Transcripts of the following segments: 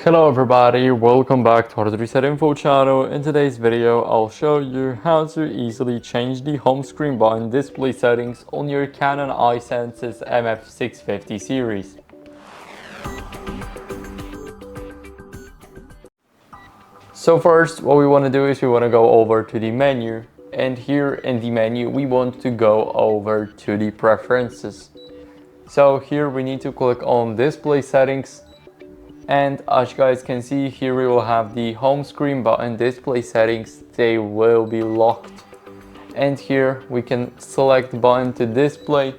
Hello everybody, welcome back to HardReset.Info channel. In today's video, I'll show you how to easily change the home screen button display settings on your Canon i-SENSYS MF650 series. So first, what we want to do is we want to go over to the menu, and here in the menu we want to go over to the preferences. So here we need to click on display settings. And as you guys can see, here we will have the home screen button display settings. They will be locked. And here we can select button to display.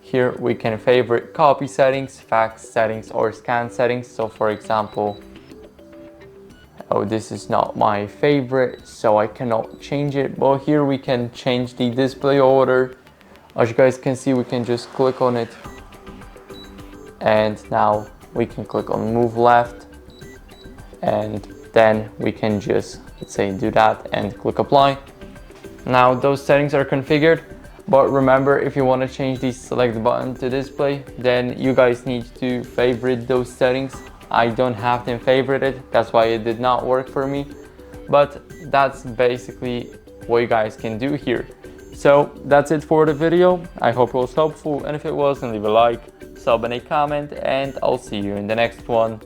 Here we can favorite copy settings, fax settings, or scan settings. So for example, this is not my favorite, so I cannot change it. But here we can change the display order. As you guys can see, we can just click on it. And now we can click on move left, and then we can just, let's say, do that and click apply. Now those settings are configured, but remember, if you want to change the select button to display, then you guys need to favorite those settings. I don't have them favorited, that's why it did not work for me, but that's basically what you guys can do here. So that's it for the video. I hope it was helpful, and if it was, then leave a like, sub, and a comment, and I'll see you in the next one.